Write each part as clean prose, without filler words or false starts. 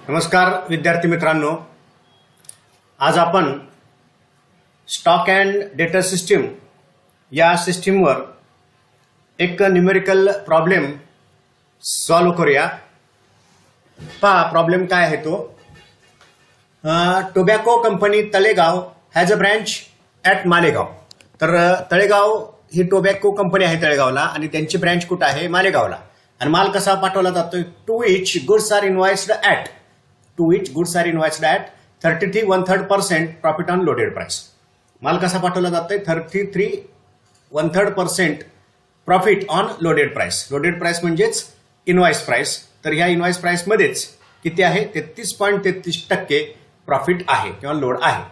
नमस्कार विद्यार्थी मित्रांनो, आज आपण स्टॉक अँड डेटा सिस्टीम या सिस्टीमवर एक न्यूमेरिकल प्रॉब्लेम सॉल्व करूया। पहा प्रॉब्लेम काय आहे तो, tobacco company Talegaon has a branch at Malegaon. तर तळेगाव ही टोबॅको कंपनी आहे तळेगावला आणि त्यांची ब्रँच कुठं आहे? मालेगावला। आणि माल कसा पाठवला जातोय? To which goods are invoiced at 33 1/3% profit on loaded price. माल कसा पाठवला जातोय? 33 1/3% profit on loaded price. Loaded price म्हणजेच इनवॉइस प्राइस। तर ह्या इनवॉइस प्राइस मध्येच किती आहे? 33.33% प्रॉफिट आहे किंवा लोड आहे।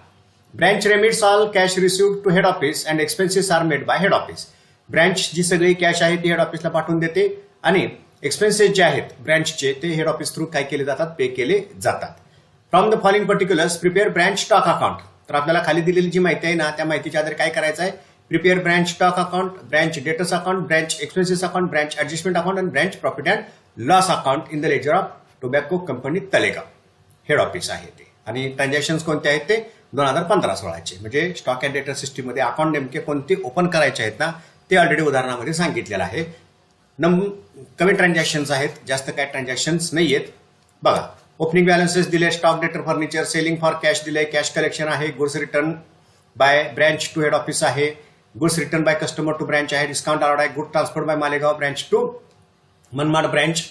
Branch remits all cash received to head office and expenses are made by head office. Branch जी सगळी कॅश आहे ती हेड ऑफिसला पाठवून देते आणि एक्सपेन्सेस जे आहेत ब्रँचचे ते हेड ऑफिस थ्रू काय केले जातात? पे केले जातात। From the following particulars prepare branch stock account. तर आपल्याला खाली दिलेली जी माहिती आहे ना त्या माहितीच्या आधारे काय करायचं आहे? Prepare branch stock account, branch debtors account, branch expenses account, branch adjustment account आणि branch profit and loss account in the ledger of tobacco company Talegaon. Head office आहे ते आणि ट्रान्झॅक्शन्स कोणते आहेत ते 2015-16चे। म्हणजे स्टॉक अँड डेटा सिस्टीम मध्ये अकाउंट नेमके कोणते ओपन करायचे आहेत ना ते ऑलरेडी उदाहरणामध्ये सांगितलेलं आहे। कमी ट्रान्झॅक्शन्स आहेत, जास्त काय ट्रान्झॅक्शन्स नाही आहेत। बघा ओपनिंग बॅलन्सेस दिले, stock debtor furniture, selling for cash दिले, कॅश कलेक्शन आहे, goods return by branch to head office आहे, goods return by customer to branch आहे, डिस्काउंट अलाउड आहे, good transfer by Malegaon branch to Manmad branch,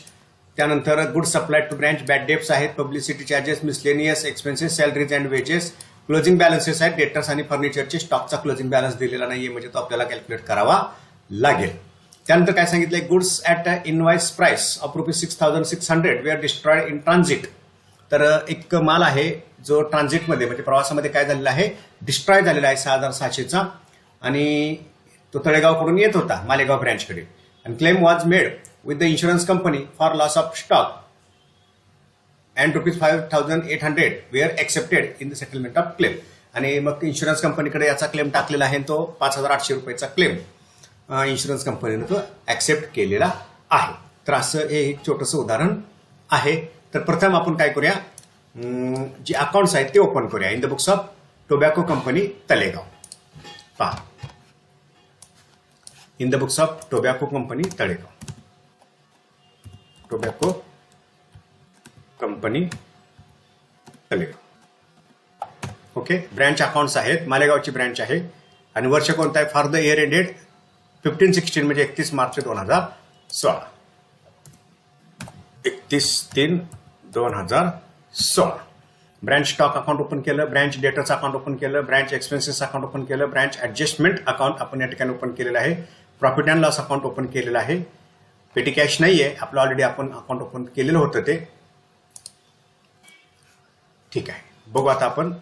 त्यानंतर good supply to branch, bad debts आहेत, publicity charges, miscellaneous expenses, salaries and wages, closing balances आहेत, debtors आणि फर्निचरचे। स्टॉकचा closing balance दिलेला नाहीये म्हणजे तो आपल्याला कॅल्क्युलेट करावा लागेल। त्यानंतर काय सांगितलंय? Goods at invoice price of ₹6,600 were destroyed in transit. तर एक माल आहे जो ट्रान्झिटमध्ये म्हणजे प्रवासामध्ये काय झालेला आहे? डिस्ट्रॉय झालेला आहे 6,600चा आणि तो तळेगावकडून येत होता मालेगाव ब्रँचकडे। आणि claim was made with the insurance company for loss of stock and ₹5,800 were accepted in the settlement of claim. आणि मग इन्शुरन्स कंपनीकडे याचा क्लेम टाकलेला आहे, तो ₹5,800 क्लेम इन्शुरन्स कंपनीने तो ऍक्सेप्ट केलेला आहे। तर असं हे एक छोटंसं उदाहरण आहे। तर प्रथम आपण काय करूया, जे अकाउंट्स आहेत ते ओपन करूया in the books of tobacco company Talegaon. पहा in the books of tobacco company Talegaon, tobacco company Talegaon. Okay, branch accounts आहेत, मालेगावची ब्रँच आहे आणि वर्ष कोणतं आहे? फॉर द इयर एंडेड 15/16 म्हणजे 31 March 2016, 31/3/2016। Branch stock account open केलं, ब्रँच डेटर्स अकाउंट ओपन केलं, ब्रँच एक्सपेन्सेस अकाउंट ओपन केलं, ब्रँच ऍडजस्टमेंट अकाउंट आपण या ठिकाणी ओपन केलेलं आहे, profit and loss account open केलेलं आहे। पेटी कॅश नाहीये आपलं, ऑलरेडी आपण अकाउंट ओपन केलेलं होतं ते। ठीक आहे, बघू आता आपण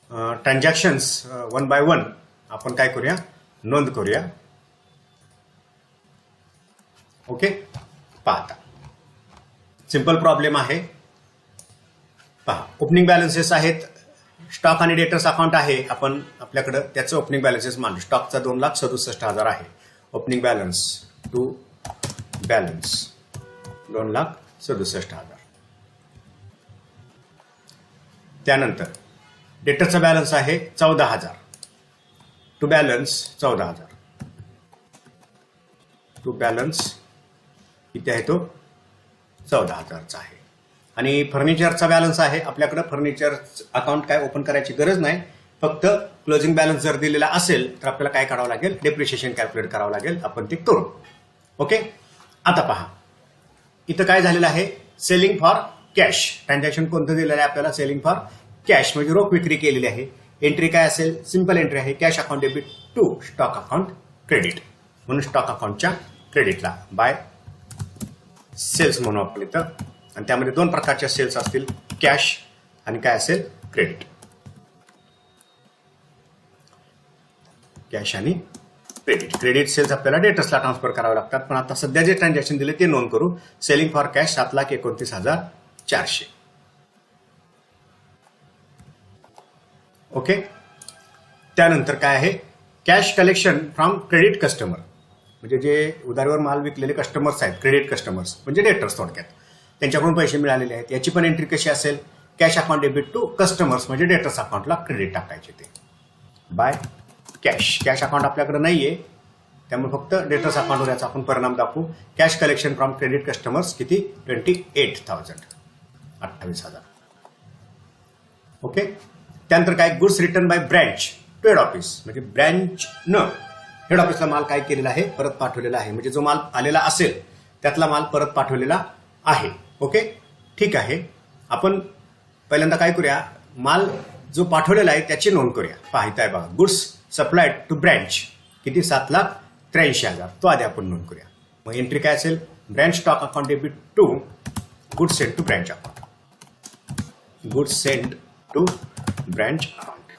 ट्रान्झॅक्शन्स वन बाय वन आपण काय करूया, नोंद करूया। ओके, पाहता सिंपल प्रॉब्लेम आहे। पहा ओपनिंग बॅलन्सेस आहेत, स्टॉक आणि डेटर्स अकाउंट आहे आपण आपल्याकडं, त्याचं ओपनिंग बॅलन्सेस मानू। स्टॉकचा 2,67,000 आहे ओपनिंग बॅलन्स टू बॅलन्स 2,67,000। त्यानंतर डेटरचा बॅलन्स आहे 14,000 टू बॅलन्स 14,000 टू बॅलन्स किती आहे? तो 14,000चा आहे। आणि फर्निचरचा बॅलन्स आहे आपल्याकडे, फर्निचर अकाउंट काय ओपन करायची गरज नाही, फक्त क्लोजिंग बॅलन्स जर दिलेला असेल तर आपल्याला काय करावं लागेल? डेप्रिशिएशन कॅल्क्युलेट करावं लागेल, आपण ते करू। ओके, आता पहा इथं काय झालेलं आहे? सेलिंग फॉर कॅश ट्रान्झॅक्शन कोणतं दिलेलं आहे आपल्याला? सेलिंग फॉर कॅश म्हणजे रोख विक्री केलेली आहे। एंट्री काय असेल? सिंपल एंट्री आहे, cash account debit to stock account credit, म्हणून स्टॉक अकाउंटच्या क्रेडिटला बाय सेल्स म्हणू आपण इथं। आणि त्यामध्ये दोन प्रकारच्या सेल्स असतील, कॅश आणि काय असेल? क्रेडिट, कॅश आणि क्रेडिट। क्रेडिट सेल्स आपल्याला डेटर्सला ट्रान्सफर करावे लागतात, पण आता सध्या जे ट्रान्झॅक्शन दिले ते नोंद करू। Selling for cash 7,29,400। ओके, त्यानंतर काय आहे? Cash collection from credit customer, म्हणजे जे उधारीवर माल विकलेले कस्टमर्स आहेत, क्रेडिट कस्टमर्स म्हणजे डेटर्स थोडक्यात। त्यांच्याकडून पैसे मिळालेले आहेत. याची पण एंट्री कशी असेल, cash account debit to customers म्हणजे डेटर्स अकाउंटला क्रेडिट टाकायचे ते बाय कॅश. कॅश अकाउंट आपल्याकडे नाहीये, त्यामुळे फक्त डेटर्स अकाउंटवर याचा आपण परिणाम दाखवू. Cash collection from credit customers किती 28,000 28,000. ओके. त्यानंतर काय, goods return by branch to head office म्हणजे ब्रँचनं हेड ऑफिसला माल काय केलेला आहे, परत पाठवलेला आहे. म्हणजे जो माल आलेला असेल त्यातला माल परत पाठवलेला आहे. ओके, ठीक आहे. आपण पहिल्यांदा काय करूया, माल जो पाठवलेला आहे त्याची नोंद करूया. पाहता आहे बघा, गुड्स सप्लाइड टू ब्रँच किती 7,83,000, तो आधी आपण नोंद करूया. मग एंट्री काय असेल, branch stock account debit to goods send to branch account. Goods send to branch account,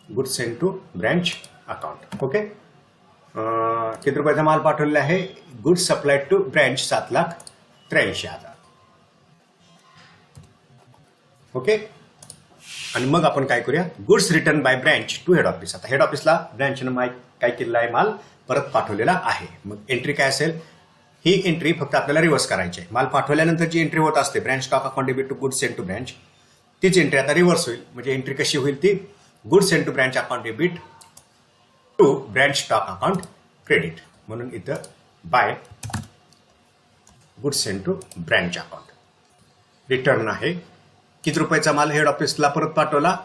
goods send to branch account. Okay. किती रुपयाचा माल पाठवलेला आहे, goods supplied to branch 7,83,000. Okay. आणि मग आपण काय करूया, goods return by branch to head office. आता हेड ऑफिसला ब्रँचनं काय केलेला आहे, माल परत पाठवलेला आहे. मग एंट्री काय असेल, ही एंट्री फक्त आपल्याला रिव्हर्स करायची आहे. माल पाठवल्यानंतर जी एंट्री होत असते, branch stock account debit to goods send to branch, तीच एंट्री आता रिव्हर्स होईल. म्हणजे एंट्री कशी होईल ती, goods send to branch account debit to branch stock account credit. म्हणून इथं by goods send to branch account. Return आहे किती रुपयाचा माल हेड ऑफिसला परत पाठवला,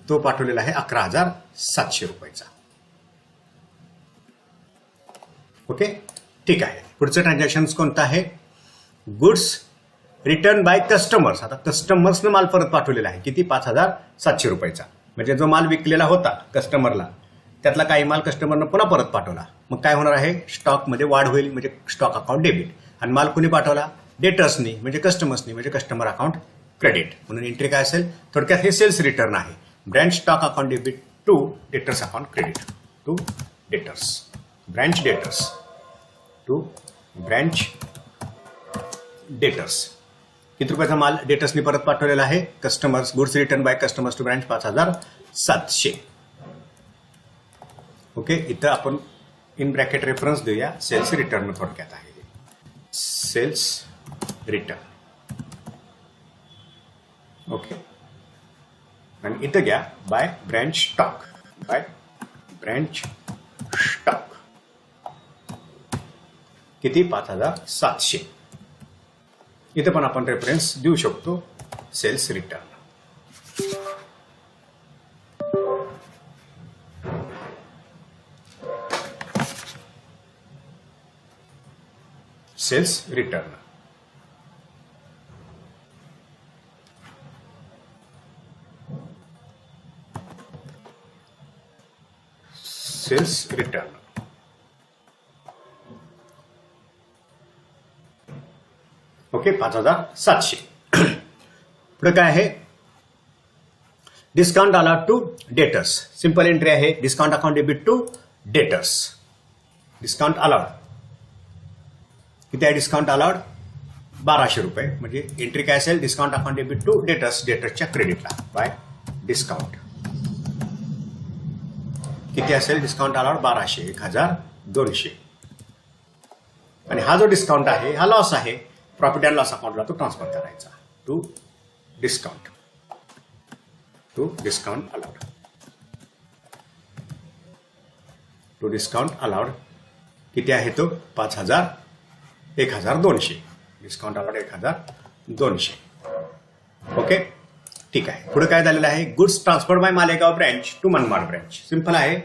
तो पाठवलेला आहे 11,700 रुपयाचा. ओके, ठीक आहे. पुढचं ट्रान्झॅक्शन कोणतं आहे, गुड्स रिटर्न बाय कस्टमर्स. आता कस्टमर्सनं माल परत पाठवलेला आहे किती 5,700 रुपयाचा. म्हणजे जो माल विकलेला होता कस्टमरला त्यातला काही माल कस्टमरनं पुन्हा परत पाठवला. मग काय होणार आहे, स्टॉकमध्ये वाढ होईल म्हणजे स्टॉक अकाउंट डेबिट. आणि माल कुणी पाठवला, डेटर्सनी म्हणजे कस्टमर्सनी म्हणजे कस्टमर अकाउंट क्रेडिट. म्हणून एंट्री काय असेल, थोडक्यात हे सेल्स रिटर्न आहे. Branch stock account debit to debtors account credit to debtors, branch debtors to branch debtors. किती रुपयाचा माल डेटर्सनी परत पाठवलेला आहे, customers goods return by customers to branch 5,700. Okay. इथं आपण इन ब्रॅकेट रेफरन्स देऊया, सेल्स रिटर्न थोडक्यात आहे, सेल्स रिटर्न. ओके. आणि इथं घ्या by branch stock, by branch stock किती 5,700. इथं पण आपण रेफरन्स देऊ शकतो, sales return. Sales return. Sales return. Okay, 5,700. पुढे काय आहे, discount allowed to debtors. Simple entry आहे, discount account debit to debtors. Discount allowed किती आहे, डिस्काउंट अलाउड 1,200 रुपये. म्हणजे एंट्री काय असेल, discount account debit to debtors, डेटर्सच्या क्रेडिटला बाय डिस्काउंट. किती असेल, डिस्काउंट अलाउड 1,200, 1,200. आणि हा जो डिस्काउंट आहे हा लॉस आहे, प्रॉफिट अँड लॉस अकाउंटला तो ट्रान्सफर करायचा to discount, to discount allowed, to discount allowed. किती आहे तो 5,000, 1,200. Discount allowed 1,200. ओके, ठीक आहे. पुढे काय झालेलं आहे, goods transfer by Malegaon branch to Manmad branch. Simple आहे,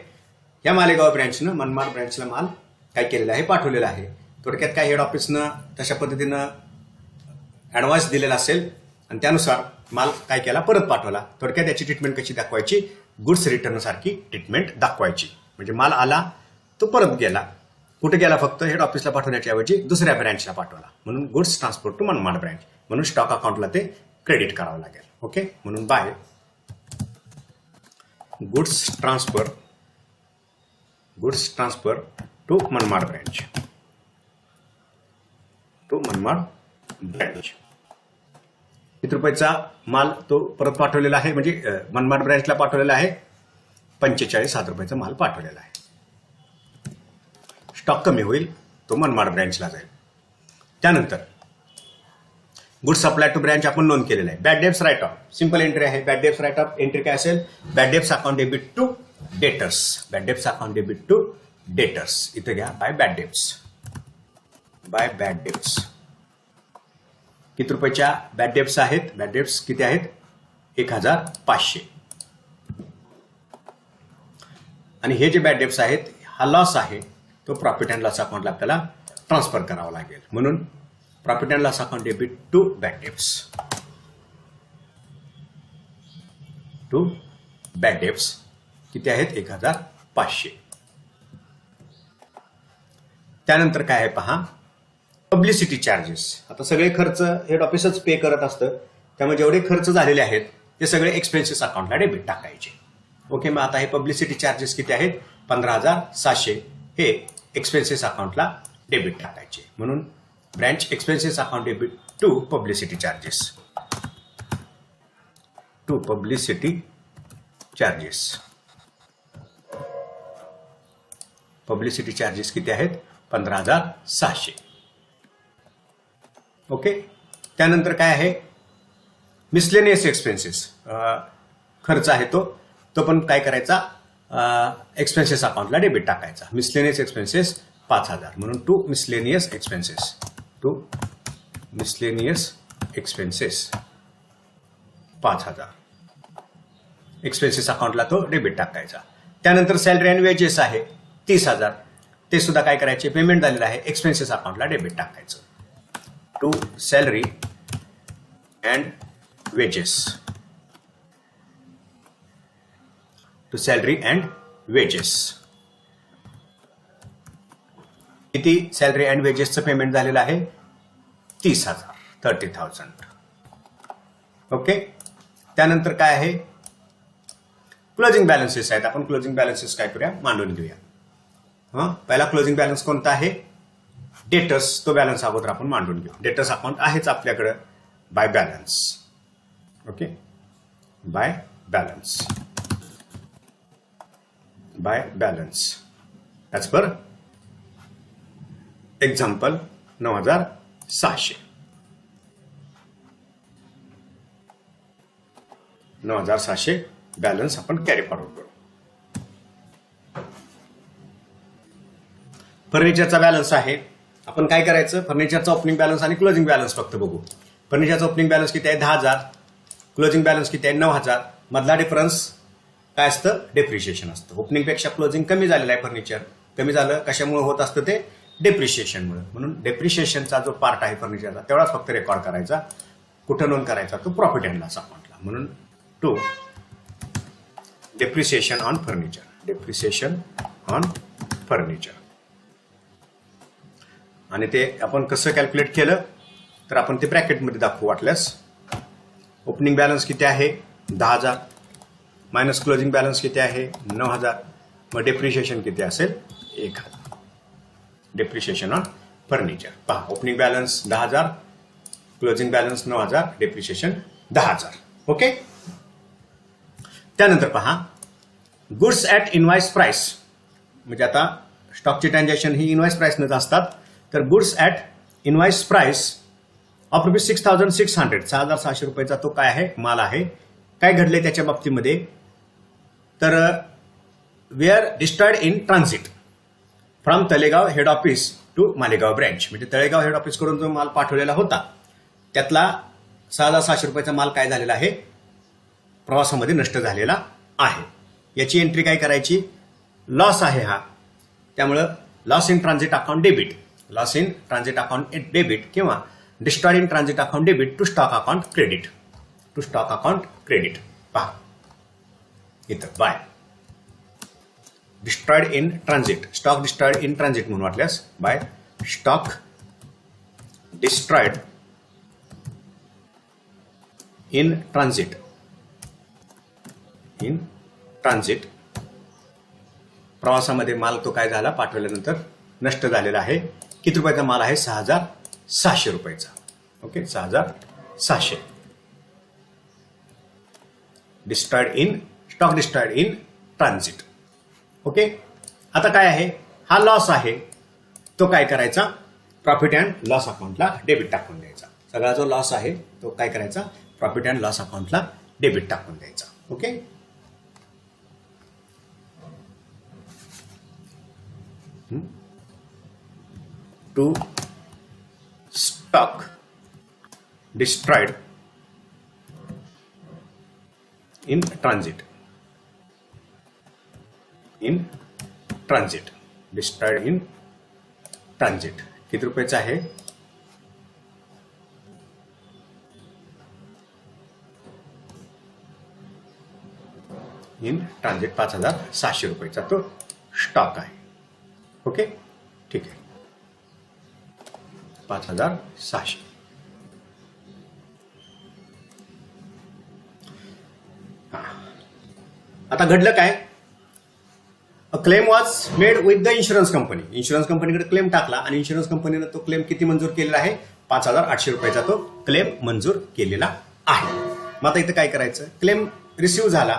या मालेगाव ब्रँचनं मनमाड ब्रँचला माल काय केलेला आहे, पाठवलेला आहे. थोडक्यात काय, हेड ऑफिसनं तशा पद्धतीनं ॲडव्हान्स दिलेला असेल आणि त्यानुसार माल काय केला, परत पाठवला. थोडक्यात याची ट्रीटमेंट कशी दाखवायची, गुड्स रिटर्न सारखी ट्रीटमेंट दाखवायची. म्हणजे माल आला तो परत गेला, कुठे गेला, फक्त हेड ऑफिसला पाठवण्याच्या ऐवजी दुसऱ्या ब्रँचला पाठवला. म्हणून goods transfer to Manmad branch, म्हणून स्टॉक अकाउंटला ते क्रेडिट करावं लागेल. ओके. म्हणून by goods transfer to Manmad branch, to Manmad branch. किती रुपयाचा माल तो परत पाठवलेला आहे, म्हणजे मनमाड ब्रँचला पाठवलेला आहे 45,000 रुपयाचा माल पाठवलेला आहे. स्टॉक कमी होईल, तो मनमाड ब्रँचला जाईल. त्यानंतर गुड्स सप्लाय टू ब्रँच आपण नोंद केलेला आहे. Bad debts write off simple entry आहे. Bad debts write off entry काय असेल? Bad debts account debit to debtors. Bad debts account debit to debtors. इथं घ्या by bad debts. By bad debts किती रुपयाच्या बॅड डेब्ट्स आहेत? Bad debts किती आहेत? 1500. आणि हे जे बॅड डेब्ट्स आहेत हा लॉस आहे, तो प्रॉफिट अँड लॉस अकाउंटला आपल्याला ट्रान्सफर करावा लागेल. म्हणून profit and loss account debit to bad debts. To bad debts किती आहेत? 1500. त्यानंतर काय आहे पहा, पब्लिसिटी चार्जेस. आता सगळे खर्च हेड ऑफिसच पे करत असतं, त्यामुळे जेवढे खर्च झालेले आहेत ते सगळे एक्सपेन्सेस अकाउंटला डेबिट टाकायचे. ओके, मग आता हे पब्लिसिटी चार्जेस किती आहेत? 15,700 हे एक्सपेन्सेस अकाउंटला डेबिट टाकायचे. म्हणून branch expenses account debit to publicity charges. To publicity charges. Publicity charges किती आहेत? 15,700. ओके, त्यानंतर काय आहे? Miscellaneous expenses. खर्च आहे तो पण काय करायचा? एक्सपेन्सेस अकाउंटला डेबिट टाकायचा. Miscellaneous expenses 5,000. म्हणून to miscellaneous expenses. To miscellaneous expenses 5,000 expenses अकाउंटला तो डेबिट टाकायचा. त्यानंतर सॅलरी अँड वेजेस आहे 30,000. ते सुद्धा काय करायचे? पेमेंट झालेलं आहे, एक्सपेन्सेस अकाउंटला डेबिट टाकायचं. To salary and wages. To salary and wages किती? सॅलरी अँड वेजेसचं पेमेंट झालेलं आहे 30,000. 30,000. ओके, त्यानंतर काय आहे? क्लोजिंग बॅलन्सेस आहेत. आपण क्लोजिंग बॅलन्सेस काय करूया? मांडून घेऊया. पहिला क्लोजिंग बॅलन्स कोणता आहे? डेटर्स. तो बॅलन्स अगोदर आपण मांडून घेऊ. डेटर्स अकाउंट आहेच आपल्याकडे by balance. Okay, by balance. By balance as per example 9,600. 9,600 balance आपण कॅरी फॉरवर्ड करू. फर्निचरचा बॅलन्स आहे. आपण काय करायचं? फर्निचरचा ओपनिंग बॅलन्स आणि क्लोजिंग बॅलन्स फक्त बघू. फर्निचरचा ओपनिंग बॅलन्स किती आहे? 10,000. क्लोजिंग बॅलन्स किती आहे? 9,000. मधला डिफरन्स काय असतं? डेप्रिशिएशन असतं. ओपनिंगपेक्षा क्लोजिंग कमी झालेलं आहे. फर्निचर कमी झालं, कशामुळे होत असतं? ते डेप्रिशिएशनमुळे. म्हणून डेप्रिशिएशनचा जो पार्ट आहे फर्निचरचा तेवढाच फक्त रेकॉर्ड करायचा. कुठं नोंद करायचा? तो प्रॉफिट अँड लॉस अकाउंटला. म्हणून to depreciation on furniture. Depreciation on furniture. आणि ते आपण कसं कॅल्क्युलेट केलं तर आपण ते ब्रॅकेटमध्ये दाखवू वाटल्यास. ओपनिंग बॅलन्स किती आहे? 10,000 मायनस क्लोजिंग बॅलन्स किती आहे? 9,000. मग डेप्रिशिएशन किती असेल? 1,000. Depreciation on furniture. पहा, opening balance 10,000, closing balance 9,000, depreciation 10,000. Okay, त्यानंतर पहा गुड्स ॲट इनवाइस प्राइस. म्हणजे आता स्टॉकची ट्रान्झॅक्शन ही इनवाइस प्राइसनंच असतात. तर goods at invoice price of ₹6,600. 6,600 रुपयाचा तो काय आहे? माल आहे. काय घडले त्याच्या बाबतीमध्ये? तर were destroyed in transit from Talegaon head office to Malegaon branch. म्हणजे तळेगाव हेड ऑफिसकडून जो माल पाठवलेला होता त्यातला 6,600 रुपयाचा माल काय झालेला आहे? प्रवासामध्ये नष्ट झालेला आहे. याची एंट्री काय करायची? लॉस आहे हा, त्यामुळं loss in transit account debit. Loss in transit account debit किंवा destroyed in transit account debit to stock account credit. To stock account credit. पहा इथं by destroyed in transit. Stock destroyed in transit म्हणून वाटल्यास by stock destroyed in transit. In transit प्रवासामध्ये माल तो काय झाला? पाठवल्यानंतर नष्ट झालेला आहे. किती रुपयाचा माल आहे? 6,600 रुपयाचा. Okay, 6,600. Destroyed in stock destroyed in transit. Okay, आता काय आहे? हा लॉस आहे, तो काय करायचा? प्रॉफिट अँड लॉस अकाउंटला डेबिट टाकून द्यायचा. सगळा जो लॉस आहे तो काय करायचा, प्रॉफिट अँड लॉस अकाउंटला डेबिट टाकून द्यायचा. Okay. To stock destroyed in transit. Destroyed in transit. किती रुपयाचं आहे? इन ट्रान्झिट 5,600 रुपयाचा तो स्टॉक आहे. ओके, ठीक आहे. 5,600. आता घडलं काय, a claim was made with the insurance company. Insurance कंपनीकडे क्लेम टाकला आणि इन्शुरन्स कंपनीने तो क्लेम किती मंजूर केलेला आहे, 5,800 रुपयाचा तो क्लेम मंजूर केलेला आहे. मग आता इथं काय करायचं, क्लेम रिसिव्ह झाला,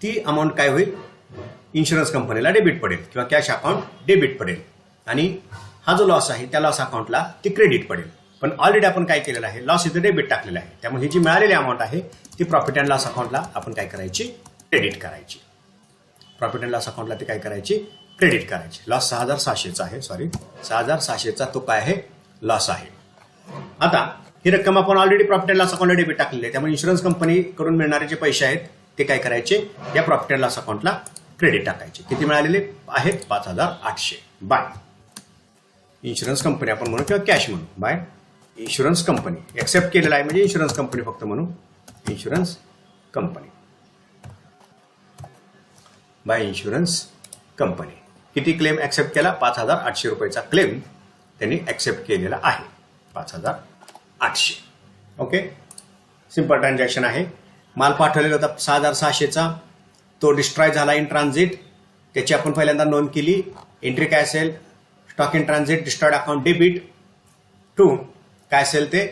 ती अमाऊंट काय होईल, इन्शुरन्स कंपनीला डेबिट पडेल किंवा कॅश अकाउंट डेबिट पडेल आणि हा जो लॉस आहे त्या लॉस अकाउंटला ती क्रेडिट पडेल. पण ऑलरेडी आपण काय केलेलं आहे, लॉस इथं डेबिट टाकलेलं आहे. त्यामुळे ही जी मिळालेली अमाऊंट आहे ती प्रॉफिट अँड लॉस अकाउंटला आपण काय करायची, क्रेडिट करायची. प्रॉफिट अँड लॉस अकाउंटला ती काय करायची, क्रेडिट करायची. लॉस 6,600चा आहे, 6,600चा तो काय आहे, लॉस आहे. आता ही रक्कम आपण ऑलरेडी प्रॉफिट अँड लॉस अकाउंटला डेबिट टाकलेली आहे. त्यामुळे इन्शुरन्स कंपनीकडून मिळणारे जे पैसे आहेत ते काय करायचे, या प्रॉफिट अँड लॉस अकाउंटला क्रेडिट टाकायचे. किती मिळालेले आहेत, 5,800 बाय इन्शुरन्स कंपनी आपण म्हणू किंवा कॅश म्हणू, बाय इन्शुरन्स कंपनी. एक्सेप्ट केलेला आहे म्हणजे इन्शुरन्स कंपनी फक्त म्हणू, insurance company by insurance company. किती क्लेम ऍक्सेप्ट केला, 5,800 रुपयाचा क्लेम त्यांनी ऍक्सेप्ट केलेला आहे, 5,800. ओके, सिंपल ट्रान्झॅक्शन आहे. माल पाठवलेला होता 6,600चा, तो डिस्ट्रॉय झाला इन ट्रान्झिट, त्याची आपण पहिल्यांदा नोंद केली. एंट्री काय असेल, stock in transit destroyed account debit to काय असेल ते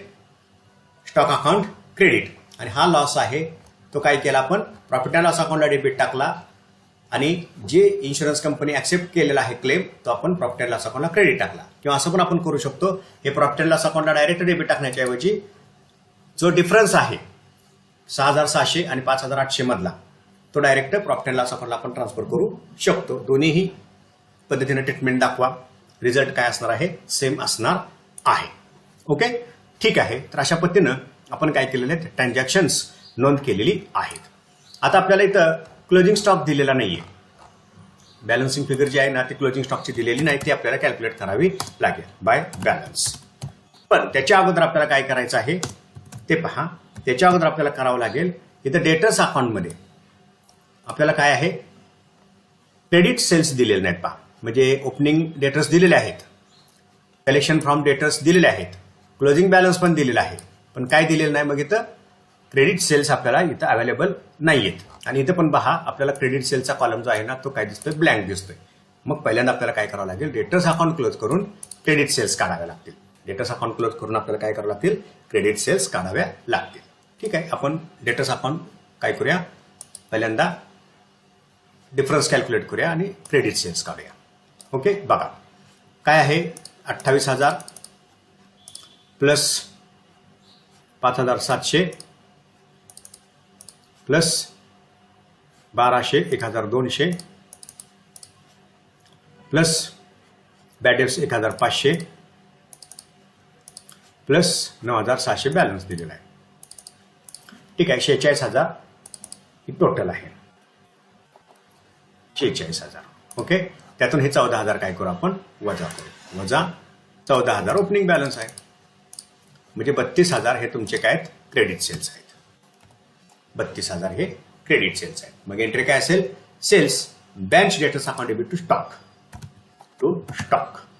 स्टॉक अकाउंट क्रेडिट. आणि हा लॉस आहे तो काय केला, आपण प्रॉफिट अँड लॉस अकाउंटला डेबिट टाकला आणि जे इन्शुरन्स कंपनी ऍक्सेप्ट केलेला आहे क्लेम तो आपण प्रॉफिट अँड लॉस अकाउंटला क्रेडिट टाकला. किंवा असं पण आपण करू शकतो, हे प्रॉफिट अँड लॉस अकाउंटला डायरेक्ट डेबिट टाकण्याच्या ऐवजी जो डिफरन्स आहे 6,600 आणि 5,800 मधला तो डायरेक्ट प्रॉफिट अँड लॉस अकाउंटला आपण ट्रान्सफर करू शकतो. दोन्हीही पद्धतीने ट्रीटमेंट दाखवा, रिझल्ट काय असणार आहे, सेम असणार आहे. ओके, ठीक आहे. तर अशा पद्धतीनं आपण काय केलेले आहेत, ट्रान्झॅक्शन्स नोंद केलेली आहेत. आता आपल्याला इथं क्लोजिंग स्टॉक दिलेला नाहीये, बॅलन्सिंग फिगर जी आहे ना ती क्लोजिंग स्टॉकची दिलेली नाही, ती आपल्याला कॅल्क्युलेट करावी लागेल बाय बॅलन्स. पण त्याच्या अगोदर आपल्याला काय करायचं आहे ते पहा. त्याच्या अगोदर आपल्याला करावं लागेल, इथं डेटर्स अकाउंटमध्ये आपल्याला काय आहे, क्रेडिट सेल्स दिलेले नाहीत पहा. म्हणजे ओपनिंग डेटर्स दिलेले आहेत, कलेक्शन फ्रॉम डेटर्स दिलेले आहेत, क्लोजिंग बॅलन्स पण दिलेला आहे, पण काय दिलेलं नाही. मग इथं क्रेडिट सेल्स आपल्याला इथं अवेलेबल नाही आहेत. आणि इथं पण पहा आपल्याला क्रेडिट सेल्सचा कॉलम जो आहे ना तो काय दिसतोय, ब्लँक दिसतोय. मग पहिल्यांदा आपल्याला काय करावं लागेल, डेटर्स अकाउंट क्लोज करून क्रेडिट सेल्स काढाव्या लागतील. डेटर्स अकाउंट क्लोज करून आपल्याला काय करावं लागतील, क्रेडिट सेल्स काढाव्या लागतील. ठीक आहे, आपण डेटर्स अकाउंट काय करूया, पहिल्यांदा डिफरन्स कॅल्क्युलेट करूया आणि क्रेडिट सेल्स काढूया. ओके, बघा काय आहे, 28,000 plus 5,700 plus 1,200 1,200 plus bad debts 1,500 plus 9,700 balance दिलेला आहे. ठीक आहे, 46,000 ही टोटल आहे, 46,000. ओके, त्यातून हे 14,000 काय करू आपण, वजा करू. वजा 14,000 ओपनिंग बॅलन्स आहे, म्हणजे 32,000 हे तुमचे काय आहेत, क्रेडिट सेल्स आहेत. 32,000 हे क्रेडिट सेल्स आहेत. मग एंट्री काय असेल, sales branch debtors account debit to stock,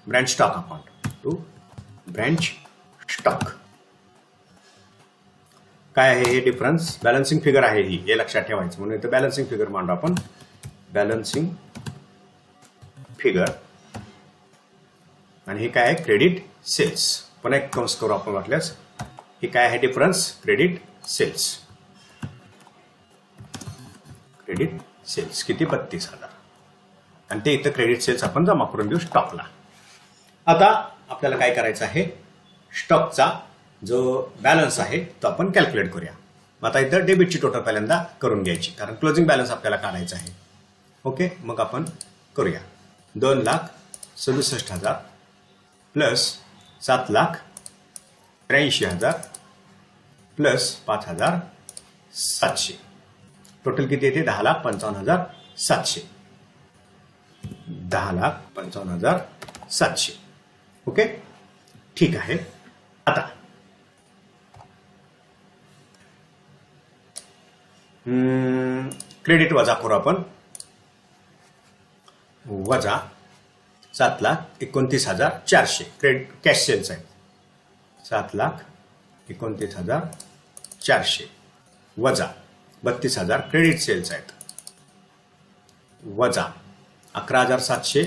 branch stock account to branch stock. काय आहे हे डिफरन्स, बॅलन्सिंग फिगर आहे ही, हे लक्षात ठेवायचं. म्हणून इथं बॅलन्सिंग फिगर मांडू आपण, बॅलन्सिंग फिगर. आणि हे काय आहे, क्रेडिट सेल्स. पुन्हा एक कंस करू आपण वाटल्यास, हे काय आहे difference, credit sales. Credit sales किती, 32,000. आणि ते इथं क्रेडिट सेल्स आपण जमा करून देऊ स्टॉकला. आता आपल्याला काय करायचं आहे, स्टॉकचा जो बॅलन्स आहे तो आपण कॅल्क्युलेट करूया. मग आता इथं डेबिटची टोटल पहिल्यांदा करून घ्यायची, कारण क्लोजिंग बॅलन्स आपल्याला काढायचा आहे. ओके, मग आपण करूया. 2,67,000 प्लस 7,83,000 प्लस 5,700, टोटल किती येते? 10,55,700. 10,55,700. ओके, ठीक आहे. आता क्रेडिट वजा करू आपण. वजा 7,29,400 क्रेडिट कॅश सेल्स आहेत. 7,29,400 वजा 32,000 क्रेडिट सेल्स आहेत. वजा 11,700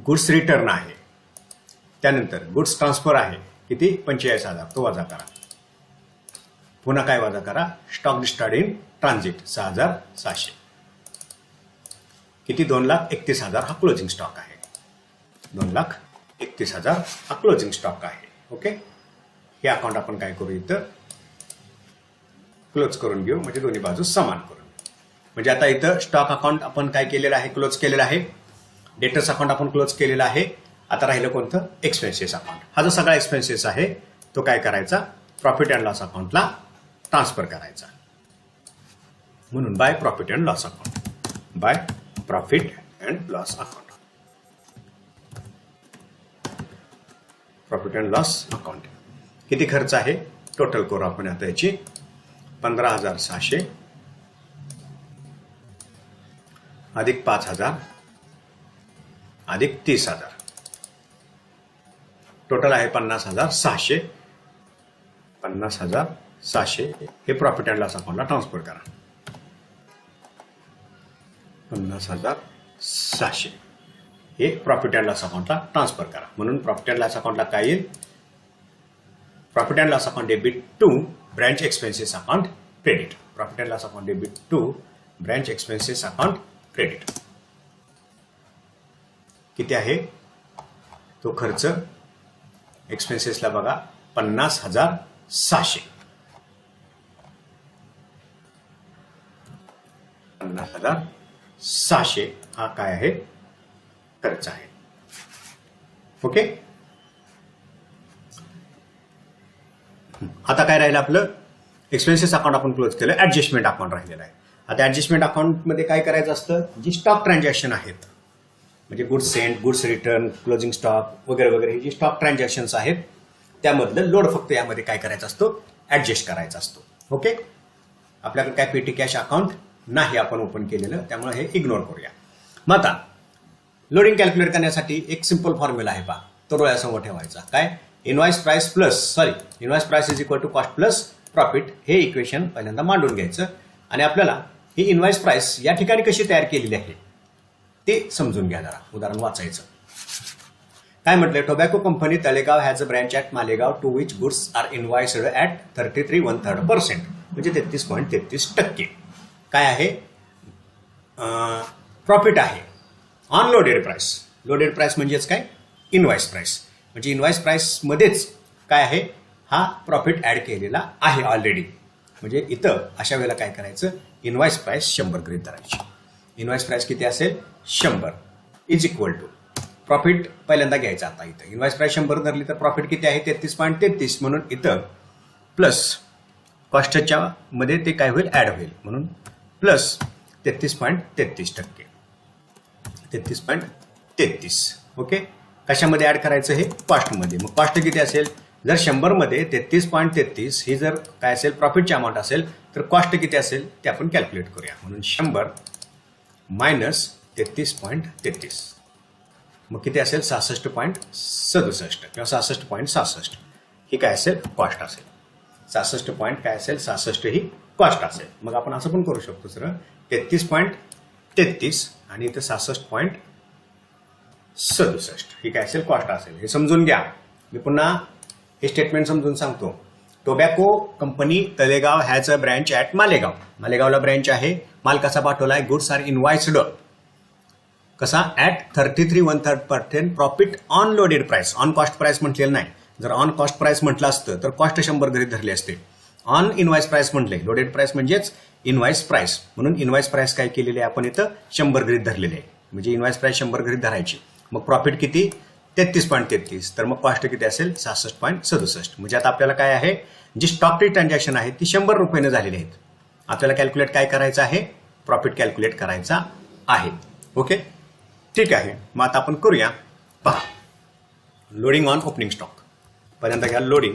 गुड्स रिटर्न आहे. त्यानंतर गुड्स ट्रान्सफर आहे किती? 45,000, तो वजा करा. पुन्हा काय वजा करा? Stock destroyed in transit 6,700. किती? 2,31,000 हा क्लोजिंग स्टॉक आहे. 2,31,000 हा क्लोजिंग स्टॉक आहे. ओके, हे अकाउंट आपण काय करू? इथं क्लोज करून घेऊ, म्हणजे दोन्ही बाजू समान करून. म्हणजे आता इथं स्टॉक अकाउंट आपण काय केलेलं आहे? क्लोज केलेलं आहे. डेटर्स अकाउंट आपण क्लोज केलेलं आहे. आता राहिलं कोणतं? Expenses account. हा जो सगळा एक्सपेन्सेस आहे तो काय करायचा? प्रॉफिट अँड लॉस अकाउंटला ट्रान्सफर करायचा. म्हणून by profit and loss account. By profit and loss account. Profit and loss account. किती खर्च आहे? टोटल करू आपण आता याची. 15,600 अधिक 5,000 अधिक 30,000, टोटल आहे 50,600. 50,600 हे प्रॉफिट अँड लॉस अकाउंटला ट्रान्सफर करा. 50,600 हे प्रॉफिट अँड लॉस अकाउंटला ट्रान्सफर करा. म्हणून प्रॉफिट अँड लॉस अकाउंटला काय येईल? Profit and loss account debit to branch expenses account credit. Profit and loss account debit to branch expenses account credit. किती आहे तो खर्च? एक्सपेन्सेसला बघा 50,600. 50,600 हा काय आहे? खर्च आहे. ओके, आता काय राहिलं आपलं? एक्सपेन्सेस अकाउंट आपण क्लोज केलं. ऍडजस्टमेंट अकाउंट राहिलेलं आहे. आता ऍडजस्टमेंट अकाउंटमध्ये काय करायचं असतं? जी स्टॉक ट्रान्झॅक्शन आहेत, म्हणजे goods Saint, goods return, closing stock वगैरे वगैरे, हे जे स्टॉक ट्रान्झॅक्शन्स आहेत त्यामधलं लोड फक्त यामध्ये काय करायचा असतो? ऍडजस्ट करायचा असतो. ओके, आपल्याकडे काय पेटी कॅश अकाउंट नाही आपण ओपन केलेलं, त्यामुळे हे इग्नोर करूया. मग आता लोडिंग कॅल्क्युलेट करण्यासाठी एक सिंपल फॉर्म्युला आहे पहा, तो डोळ्यासमोर ठेवायचा. काय? Invoice price is equal to cost plus profit. हे इक्वेशन पहिल्यांदा मांडून घ्यायचं आणि आपल्याला ही इनवॉइस प्राइस या ठिकाणी कशी तयार केलेली आहे ते समजून घ्या जरा. उदाहरण वाचायचं. काय म्हटलंय? Tobacco company Talegaon has a branch at Malegaon to which goods are invoiced at 33 1/3%, म्हणजे 33.33%. काय आहे? प्रॉफिट आहे on loaded price. Loaded price म्हणजेच काय? Invoice price. म्हणजे इनवॉइस प्राइस मध्येच काय आहे? हा प्रॉफिट ऍड केलेला आहे ऑलरेडी. म्हणजे इथं अशा वेळेला काय करायचं? इनवॉइस प्राइस 100 गृहीत धरायची. इनवॉइस प्राइस किती असेल? 100 इज इक्वल टू प्रॉफिट पहिल्यांदा घ्यायचा. आता इथं इनवॉइस प्राइस 100 धरली तर प्रॉफिट किती आहे? 33.33. म्हणून इथं प्लस कॉस्टच्या मध्ये ते काय होईल? ऍड होईल. म्हणून प्लस 33.33%. 33.33. ओके, कशामध्ये ऍड करायचं? हे कॉस्टमध्ये. मग कॉस्ट किती असेल? जर 100 मध्ये 33.33 ही जर काय असेल? प्रॉफिटची अमाऊंट असेल तर कॉस्ट किती असेल ते आपण कॅल्क्युलेट करूया. म्हणून 100 मायनस 33.33 मग किती असेल? 66.67 किंवा 66.66 ही काय असेल? कॉस्ट असेल. 66 ही कॉस्ट असेल. मग आपण असं पण करू शकतो सर, 33.33 आणि इथे 66.67 ही काय असेल? कॉस्ट असेल. हे समजून घ्या. मी पुन्हा हे स्टेटमेंट समजून सांगतो. Tobacco company Talegaon has a branch at Malegaon. मालेगावला ब्रँच आहे. माल कसा पाठवलाय? गुड्स आर इनवॉइस्ड कसा at 33 profit on loaded price. On cost price म्हटलेलं नाही. जर ऑन कॉस्ट प्राइस म्हटलं असतं तर कॉस्ट 100 गृहीत धरले असते. ऑन इनवाइस प्राइस म्हटले, लोडेड प्राइस म्हणजेच इनवाइस प्राइस, म्हणून इनवाइस प्राइस काय केलेली आहे आपण इथं 100 गृहीत धरलेले आहे. म्हणजे इनवाइस प्राइस 100 गृहीत धरायची. मग प्रॉफिट किती 33.33, तर मग कॉस्ट किती असेल 66.67. म्हणजे आता आपल्याला काय आहे, जी स्टॉकची ट्रान्झॅक्शन आहे ती 100 रुपयाने झालेली आहेत. आपल्याला कॅल्क्युलेट काय करायचं आहे, प्रॉफिट कॅल्क्युलेट करायचा आहे. ओके, ठीक आहे. मग आता आपण करूया. पहा, लोडिंग ऑन ओपनिंग स्टॉक. पहिल्यांदा घ्या loading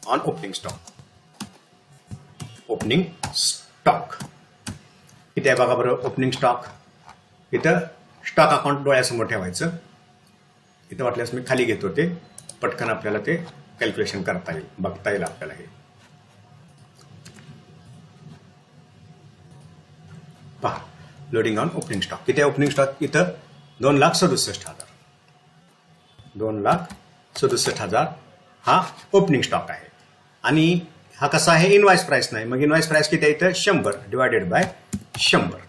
on opening stock. Opening stock किती आहे बघा बरं. ओपनिंग स्टॉक इथं स्टॉक अकाउंट डोळ्यासमोर ठेवायचं. इथं वाटल्यास मी खाली घेतो, ते पटकन आपल्याला ते कॅल्क्युलेशन करता येईल, बघता येईल आपल्याला. हे पहा, लोडिंग ऑन ओपनिंग स्टॉक किती आहे. ओपनिंग स्टॉक इथं 2,67,000. 2,67,000 हा ओपनिंग स्टॉक आहे. आणि हा कसा आहे, इनवाइस प्राइस नाही. मग इनवाइस प्राइस किती आहे इथं 100 डिवायडेड बाय 100.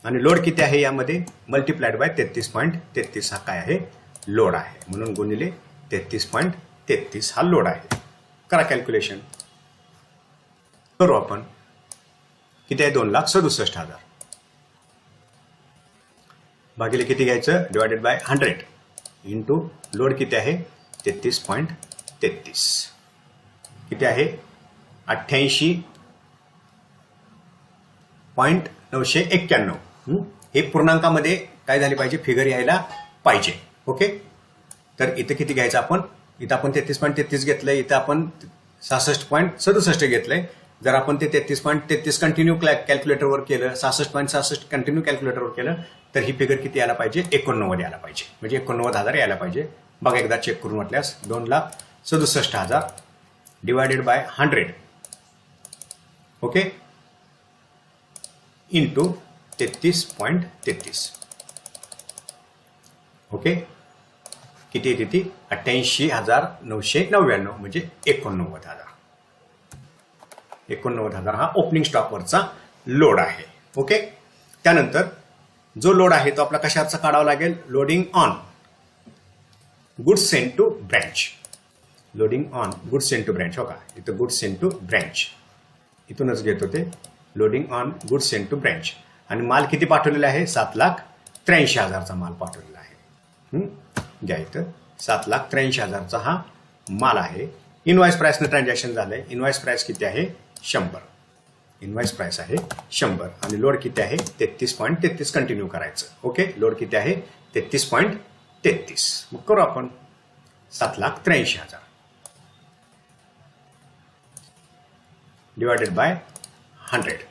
आणि लोड किती आहे यामध्ये, मल्टिप्लाइड बाय 33.33 हा काय आहे, लोड आहे. म्हणून गुणिले 33.33 हा लोड आहे. करा कॅल्क्युलेशन, करू आपण. किती आहे 2,67,000 भागिले किती घ्यायचं, डिवायडेड बाय 100 इंटू लोड किती आहे 33.33. किती आहे 88.991. हे पूर्णांकामध्ये काय झाले पाहिजे, फिगर यायला पाहिजे. ओके, तर इथं किती घ्यायचं आपण, इथं आपण 33.33 घेतलंय, इथं आपण 66.67 घेतलंय. जर आपण ते 33.33 कंटिन्यू कॅल्क्युलेटरवर केलं, 66.66 कंटिन्यू कॅल्क्युलेटरवर केलं, तर ही फिगर किती यायला पाहिजे, 89 यायला पाहिजे. म्हणजे 89,000 यायला पाहिजे. बघा एकदा चेक करून वाटल्यास, 2,67,000 divided by 100 okay into 33.33. Okay, किती येते ती 88,999 म्हणजे 89,000. 89,000 हा ओपनिंग स्टॉकवरचा लोड आहे. ओके, त्यानंतर जो लोड आहे तो आपला कशाचा काढावा लागेल, loading on goods sent to branch. Loading on goods sent to branch. हो का, इथं गुड्स सेंट टू ब्रँच इथूनच घेतो ते. Loading on goods sent to branch. आणि माल किती पाठवलेला आहे, 7,83,000चा माल पाठवलेला आहे. घ्या इथं 7,83,000चा हा माल आहे. इनवाइस प्राइसनं ट्रान्झॅक्शन झालंय. इनवाइस प्राइस किती आहे 100. इनवाइस प्राइस आहे 100 आणि लोड किती आहे 33.33 कंटिन्यू करायचं. ओके, लोड किती आहे 33.33. मग करू आपण 7,83,000 divided by 100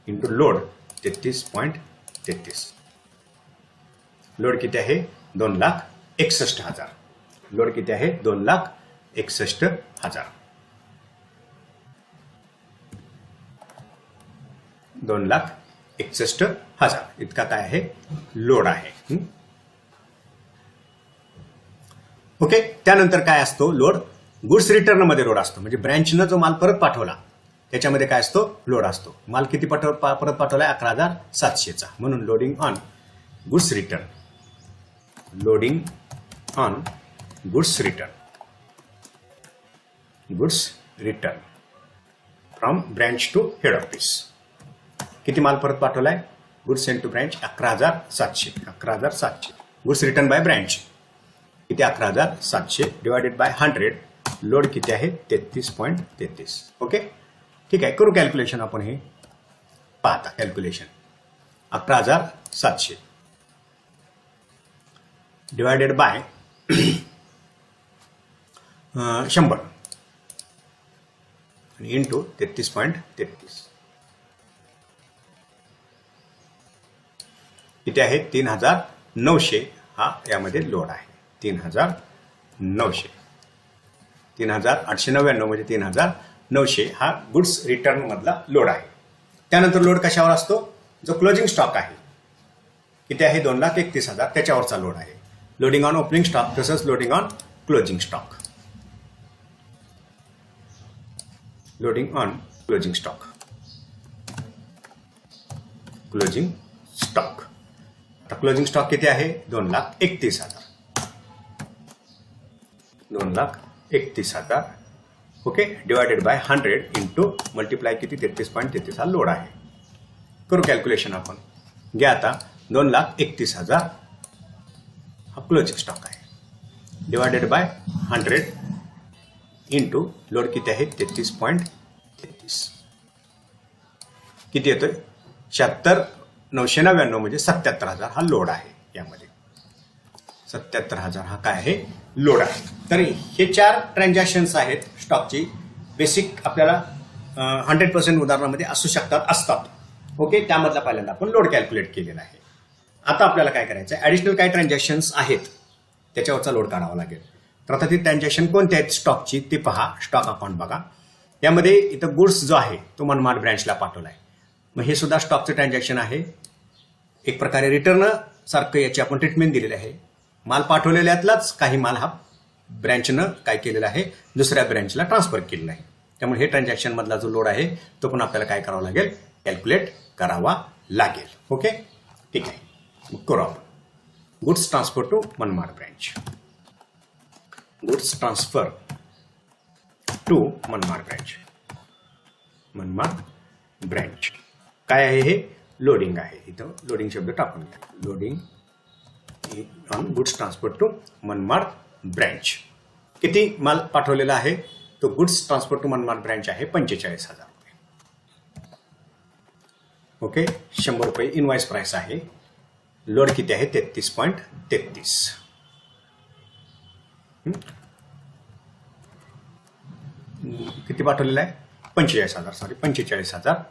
into load 33.33. Load किती आहे 2,61,000. लोड किती आहे 2,61,000. 2,61,000 इतका काय आहे लोड आहे. ओके, त्यानंतर काय असतो लोड, गुड्स रिटर्न मध्ये लोड असतो. म्हणजे ब्रँचनं जो माल परत पाठवला त्याच्यामध्ये काय असतो, लोड असतो. माल किती परत पाठवलाय 11,700चा. म्हणून loading on goods return. Loading on goods return. Goods return from branch to head office. किती माल परत पाठवलाय, goods sent to branch 11,700. 11,700 goods return by branch किती 11,700 डिवायडेड बाय 100. लोड किती आहे 33.33. ओके, ठीक आहे. करू कॅल्क्युलेशन आपण. हे पाहता कॅल्क्युलेशन 11,700 डिवायडेड बाय 100 आणि इंटू 33.33 किती आहे 3,900 हा यामध्ये लोड आहे. 3,900. 3,899 म्हणजे 3,900 हा गुड्स रिटर्न मधला लोड आहे. त्यानंतर लोड कशावर असतो, जो क्लोजिंग स्टॉक आहे किती आहे 2,31,000 त्याच्यावरचा लोड आहे. लोडिंग ऑन ओपनिंग स्टॉक तसंच loading on closing stock. Loading on closing stock. Closing stock तर क्लोजिंग स्टॉक किती आहे? 2,31,000. 2,31,000. Okay, divided by 100 into multiply किती? 33.33 हा लोड आहे. करू कॅल्क्युलेशन आपण. घ्या आता 2,31,000 हा क्लोजिंग स्टॉक आहे, डिवायडेड बाय 100 इंटू लोड किती आहे? 33.33. किती येतोय? 76,999 म्हणजे 77,000 हा लोड आहे. यामध्ये 77,000 हा काय आहे? लोड आहे. तर हे 4 ट्रान्झॅक्शन्स आहेत स्टॉकची. बेसिक आपल्याला 100% उदाहरणामध्ये असू असतात. ओके, त्यामधला पहिल्यांदा आपण लोड कॅल्क्युलेट केलेला आहे. आता आपल्याला काय करायचं आहे? ऍडिशनल काय ट्रान्झॅक्शन्स आहेत त्याच्यावरचा लोड काढावा लागेल. तर आता ती ट्रान्झॅक्शन कोणत्या आहेत स्टॉकची ते पहा. स्टॉक अकाउंट बघा. यामध्ये इथं गुड्स जो आहे तो मनमाड ब्रँचला पाठवला आहे. मग हे सुद्धा स्टॉकचं ट्रान्झॅक्शन आहे. एक प्रकारे रिटर्न सारखं याची आपण ट्रीटमेंट दिलेली आहे. माल पाठवलेल्यातलाच काही माल हा ब्रँचनं काय केलेला आहे? दुसऱ्या ब्रँचला ट्रान्सफर केलेला आहे. त्यामुळे हे ट्रान्झॅक्शन मधला जो लोड आहे तो पण आपल्याला काय करावा लागेल? कॅल्क्युलेट करावा लागेल. ओके, ठीक आहे. मग करू आपण. Goods transfer to Manmad branch. Goods transfer to Manmad branch. Manmad branch काय आहे? हे लोडिंग आहे. इथं लोडिंग शब्द टाकून घ्या. Loading on goods transfer to Manmad branch. किती माल पाठवलेला आहे? तो goods transfer to Manmad branch आहे 45,000 रुपये. ओके, 100 रुपये इनवॉइस प्राइस आहे. लोड किती आहे? 33.33. किती पाठवलेला आहे? 45,000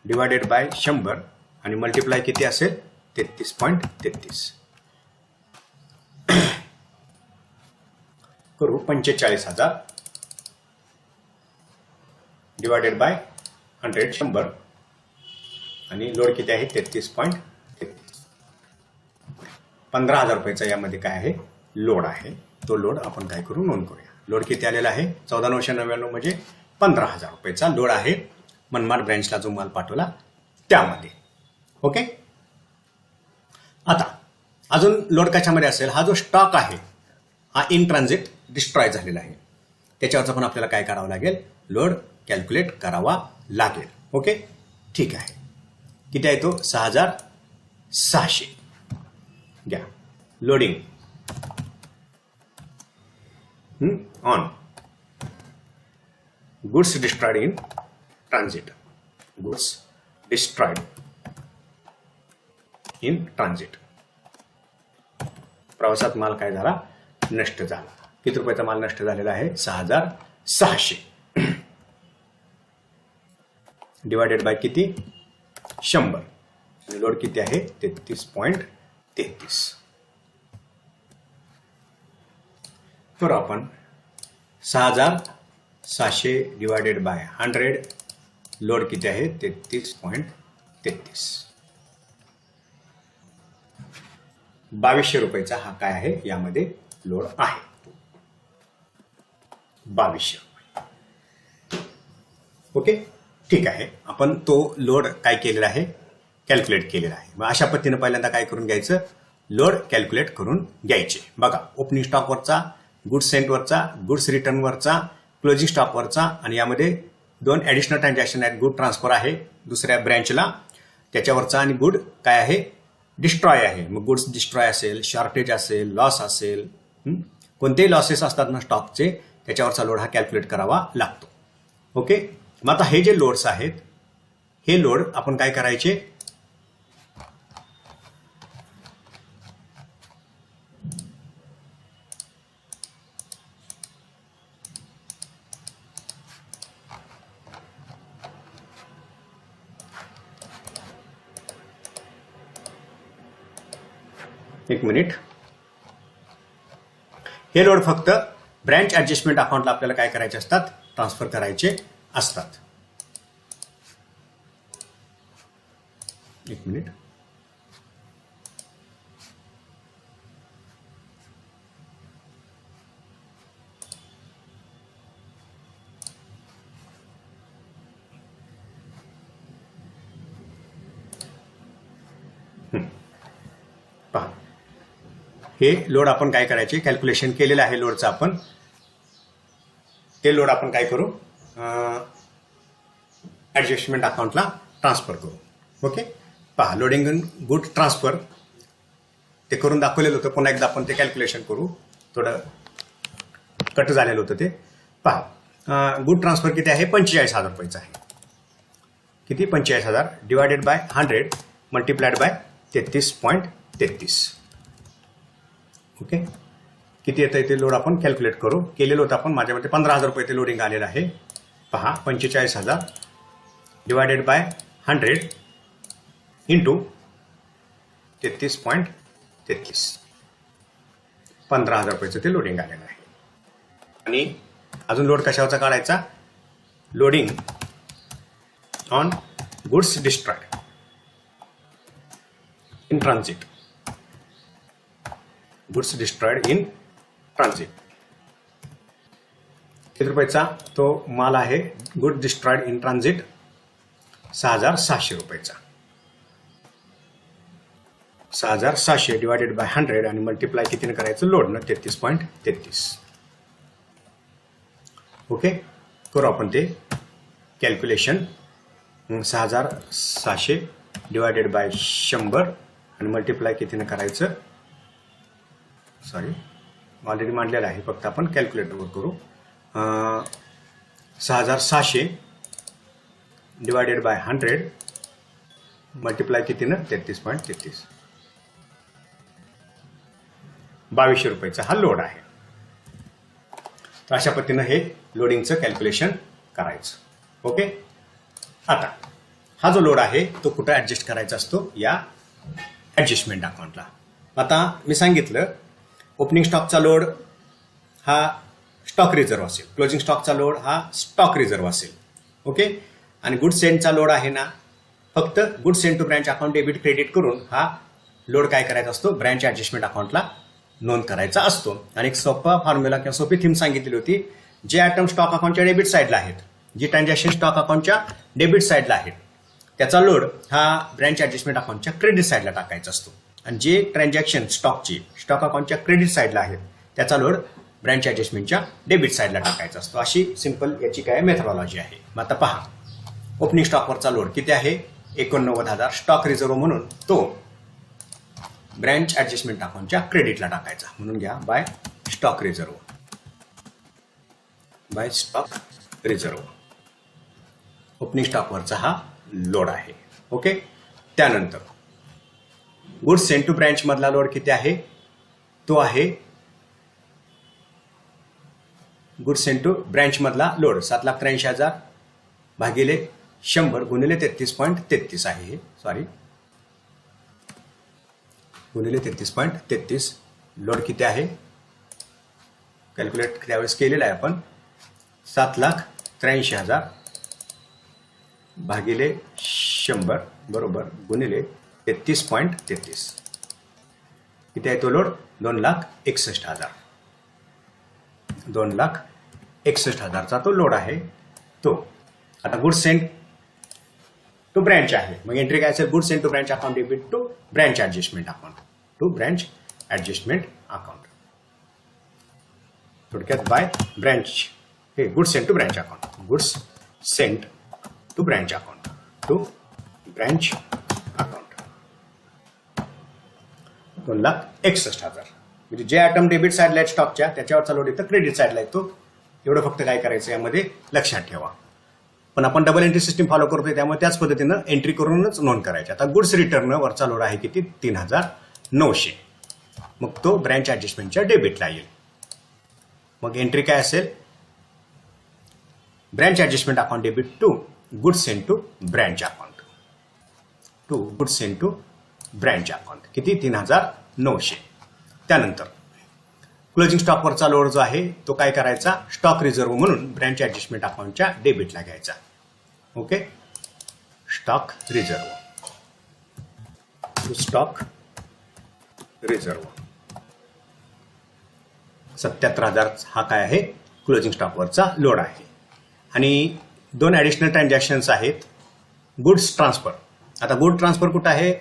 डिवायडेड बाय 100 आणि मल्टिप्लाय किती असेल? 33.33. करू 45,000 डिवायडेड बाय 100 आणि लोड किती आहे? 33.33. 15,000 रुपयाचा यामध्ये काय आहे? लोड आहे. तो लोड आपण काय करू? नोंद करूया. लोड किती आलेला आहे? 14,999 म्हणजे 15,000 रुपयाचा लोड आहे मनमाड ब्रँचला जो माल पाठवला त्यामध्ये. ओके, आता अजून लोड कशामध्ये असेल? हा जो स्टॉक आहे हा इन ट्रान्झिट डिस्ट्रॉय झालेला आहे. त्याच्यावरचा पण आपल्याला काय करावं लागेल? लोड कॅल्क्युलेट करावा लागेल. ओके, ठीक आहे. किती आहे तो? 6,600. घ्या. Loading on goods destroyed in transit. Goods destroyed in transit. प्रवासात माल काय झाला? नष्ट झाला. किती रुपयाचा माल नष्ट झालेला आहे? 6,600 डिवायडेड बाय किती? 100. लोड किती आहे? 33.33. तर आपण 6,600 डिवायडेड बाय 100 लोड किती आहे? 33.33. 2,200 रुपयाचा हा काय आहे? यामध्ये लोड आहे. 2,200 रुपये. ओके, ठीक आहे. आपण तो लोड काय केलेला आहे? कॅल्क्युलेट केलेला आहे. मग अशा पद्धतीने पहिल्यांदा काय करून घ्यायचं? लोड कॅल्क्युलेट करून घ्यायचे. बघा, ओपनिंग स्टॉकवरचा, गुड्स सेंटवरचा, गुड्स रिटर्नवरचा, क्लोजिंग स्टॉकवरचा आणि यामध्ये 2 ऍडिशनल ट्रान्झॅक्शन आहेत. गुड ट्रान्सफर आहे दुसऱ्या ब्रँचला त्याच्यावरचा आणि गुड काय आहे? डिस्ट्रॉय आहे. मग गुड्स डिस्ट्रॉय असेल, शॉर्टेज असेल, लॉस असेल, कोणतेही लॉसेस असतात ना स्टॉकचे त्याच्यावरचा लोड हा कॅल्क्युलेट करावा लागतो. ओके, मग आता हे जे लोड्स आहेत हे लोड आपण काय करायचे? एक मिनिट. हे लोड फक्त ब्रँच ऍडजस्टमेंट अकाउंटला आपल्याला काय करायचे असतात? ट्रान्सफर करायचे असतात. एक मिनिट. हे लोड आपण काय करायचे, कॅल्क्युलेशन केलेलं आहे लोडचं आपण, ते लोड आपण काय करू, ॲडजस्टमेंट अकाउंटला ट्रान्सफर करू. ओके, पहा लोडिंग गुड ट्रान्सफर ते करून दाखवलेलं होतं. पुन्हा एकदा आपण ते कॅल्क्युलेशन करू, थोडं कट झालेलं होतं ते. पहा गुड ट्रान्सफर किती आहे, 45,000 रुपयाचं आहे. किती, 45,000 divided by 100 multiplied by 33.33. Okay, किती येतं ते लोड आपण कॅल्क्युलेट करू. केलेलं होतं आपण, माझ्या मते 15,000 रुपये ते लोडिंग आलेलं आहे. पहा 45,000 डिवायडेड बाय 100 इंटू 33.33, 15,000 रुपयाचं ते लोडिंग आलेलं आहे. आणि अजून लोड कशावरचा काढायचा, loading on goods destroyed in transit, goods destroyed in transit. किती रुपयाचा तो माल आहे, गुड डिस्ट्रॉयड इन ट्रान्झिट 6,600 रुपयाचा. 6,600 डिवायडेड बाय 100 आणि मल्टिप्लाय कितीने करायचं, लोडनं 33.33. ओके, करू आपण ते कॅल्क्युलेशन. 6,600 डिवायडेड बाय 100 आणि मल्टिप्लाय कितीने करायचं, सॉरी ऑलरेडी मांडलेलं आहे, फक्त आपण कॅल्क्युलेटरवर करू. 6,600 डिवायडेड बाय 100 मल्टिप्लाय कितीनं, 33.33, 2,200 रुपयाचा हा लोड आहे. तर अशा पद्धतीनं हे लोडिंगचं कॅल्क्युलेशन करायचं. ओके, आता हा जो लोड आहे तो कुठं ऍडजस्ट करायचा असतो, या ऍडजस्टमेंट अकाउंटला. आता मी सांगितलं ओपनिंग स्टॉकचा लोड हा स्टॉक रिझर्व्ह असेल, क्लोजिंग स्टॉकचा लोड हा स्टॉक रिझर्व्ह असेल. ओके, आणि गुड सेंटचा लोड आहे ना, फक्त good sent to branch account debit credit करून हा लोड काय करायचा असतो, ब्रँच ऍडजस्टमेंट अकाउंटला नोंद करायचा असतो. आणि एक सोपा फॉर्म्युला किंवा सोपी थीम सांगितलेली होती, जे आयटम स्टॉक अकाउंटच्या डेबिट साईडला आहेत, जी ट्रान्झॅक्शन स्टॉक अकाउंटच्या डेबिट साईडला आहेत, त्याचा लोड हा ब्रँच ऍडजस्टमेंट अकाउंटच्या क्रेडिट साईडला टाकायचा असतो. आणि जे ट्रान्झॅक्शन स्टॉकची स्टॉक अकाउंटच्या क्रेडिट साईडला आहेत, त्याचा लोड ब्रँच ऍडजस्टमेंटच्या डेबिट साईडला टाकायचा असतो. अशी सिंपल याची काय मेथडॉलॉजी आहे. मग आता पहा, ओपनिंग स्टॉकवरचा लोड किती आहे, 89,000 स्टॉक रिझर्व्ह म्हणून तो ब्रँच ऍडजस्टमेंट अकाउंटच्या क्रेडिटला टाकायचा. म्हणून घ्या by stock reserve, by stock reserve opening स्टॉकवरचा हा लोड आहे. ओके, त्यानंतर गुड्स सेंट टू ब्रँच मधला लोड किती आहे, तो आहे गुड्स सेंट टू ब्रँच मधला लोड 7,83,000 भागिले 100 गुणिले 33.33 आहे हे, सॉरी गुणिले 33.33. लोड किती आहे, कॅल्क्युलेट त्यावेळेस केलेला आहे आपण, 7,83,000 भागिले 100 बरोबर गुणिले 33.33. किती आहे तो लोड, 2,61,000. 2,61,000चा तो लोड आहे तो. आता गुड सेंट टू ब्रँच आहे, मग एंट्री काय असेल, good sent to branch account debit to branch adjustment account, to branch adjustment account. थोडक्यात बाय ब्रँच, हे good sent to branch account, goods sent to branch account, to branch account. 2,61,000 म्हणजे जे item debit साईडला आहेत स्टॉकच्या, त्याच्यावरचा load इथं credit साईडला येतो. एवढं फक्त काय करायचं यामध्ये लक्षात ठेवा. पण आपण डबल एंट्री सिस्टीम फॉलो करतोय, त्यामुळे त्याच पद्धतीनं एंट्री करूनच नोंद करायची. आता गुड्स रिटर्न वरचा लोड आहे किती, 3,900. मग तो ब्रँच ऍडजस्टमेंटच्या डेबिटला येईल. मग एंट्री काय असेल, branch adjustment account debit to goods sent to branch account, to goods sent to branch account. किती, 3,900. त्यानंतर क्लोजिंग स्टॉकवरचा लोड जो आहे तो काय करायचा, स्टॉक रिझर्व्ह म्हणून ब्रँच ऍडजस्टमेंट अकाउंटच्या डेबिटला घ्यायचा. Okay, stock reserve, stock reserve 77,000 हा काय आहे, क्लोजिंग स्टॉकवरचा लोड आहे. आणि 2 ऍडिशनल ट्रान्झॅक्शन्स आहेत, गुड्स ट्रान्सफर. आता गुड ट्रान्सफर कुठं आहे,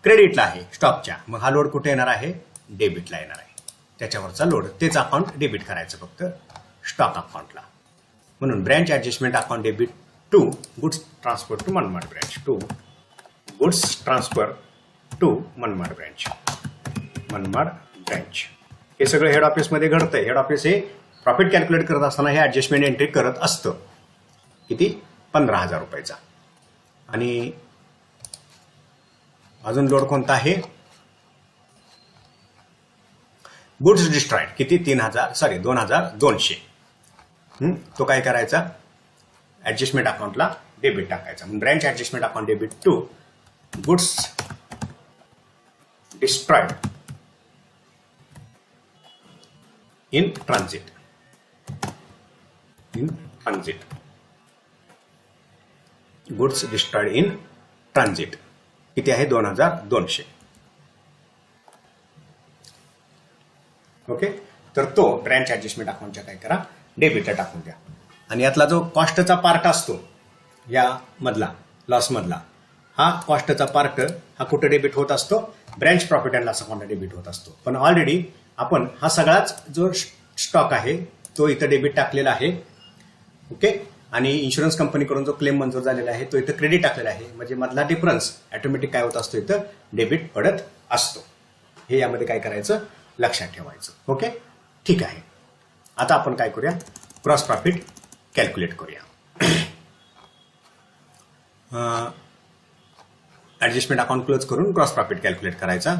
क्रेडिटला आहे स्टॉकच्या, मग हा लोड कुठे येणार आहे, डेबिटला येणार आहे. त्याच्यावरचा लोड तेच अकाउंट डेबिट करायचं फक्त स्टॉक अकाउंटला. म्हणून branch adjustment account debit to goods transfer to Manmad branch, to goods transfer to Manmad branch, Manmad branch. हे सगळं हेड ऑफिसमध्ये घडतंय. हेड ऑफिस हे प्रॉफिट कॅल्क्युलेट करत असताना हे ॲडजस्टमेंट एंट्री करत असतं. किती? 15,000 रुपयाचा. आणि अजून लोड कोणता आहे? Goods destroyed. किती? 2,200. तो काय करायचा? ॲडजस्टमेंट अकाउंटला डेबिट टाकायचा. Branch adjustment account debit to goods destroyed in transit, goods destroyed in transit. किती आहे? 2,200. ओके. तर तो ब्रँच ॲडजस्टमेंट अकाउंटच्या काय करा? डेबिटला टाकून द्या. आणि यातला जो कॉस्टचा पार्ट असतो या मधला, लॉस मधला, हा कॉस्टचा पार्ट हा कुठे डेबिट होत असतो? ब्रँच प्रॉफिट अँड लॉस अकाउंटला डेबिट होत असतो. पण ऑलरेडी आपण हा सगळाच जो स्टॉक आहे तो इथं डेबिट टाकलेला आहे. ओके. आणि इन्शुरन्स कंपनीकडून जो क्लेम मंजूर झालेला आहे तो इथं क्रेडिट टाकलेला आहे. म्हणजे मधला डिफरन्स ऑटोमॅटिक काय होत असतो? इथं डेबिट पडत असतो. हे यामध्ये काय करायचं? लक्षात ठेवायचं. ओके. ठीक आहे. आता आपण काय करूया? ग्रॉस प्रॉफिट कॅल्क्युलेट करूया. ॲडजस्टमेंट अकाउंट क्लोज करून ग्रॉस प्रॉफिट कॅल्क्युलेट करायचा.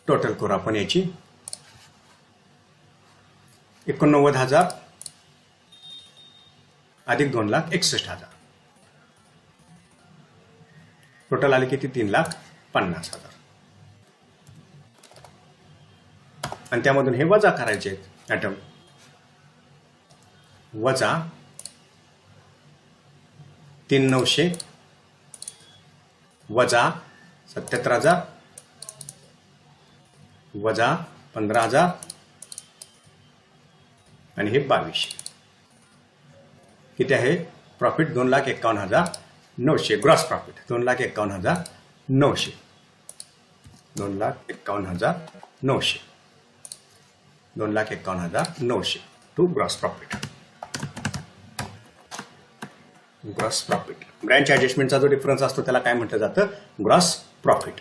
टोटल करू आपण याची 89,000 अधिक 2,61,000. टोटल आले किती? 3,50,000. आणि त्यामधून हे वजा करायचे आहेत ॲटम. वजा 3,900 वजा 77,000 वजा 15,000 आणि हे 2200. किती आहे? Profit 2,51,900. Gross profit 2,51,900. 2,51,900. 2,51,900 to gross profit. Gross profit. Branch ॲडजस्टमेंटचा जो डिफरन्स असतो त्याला काय म्हटलं जातं? Gross profit.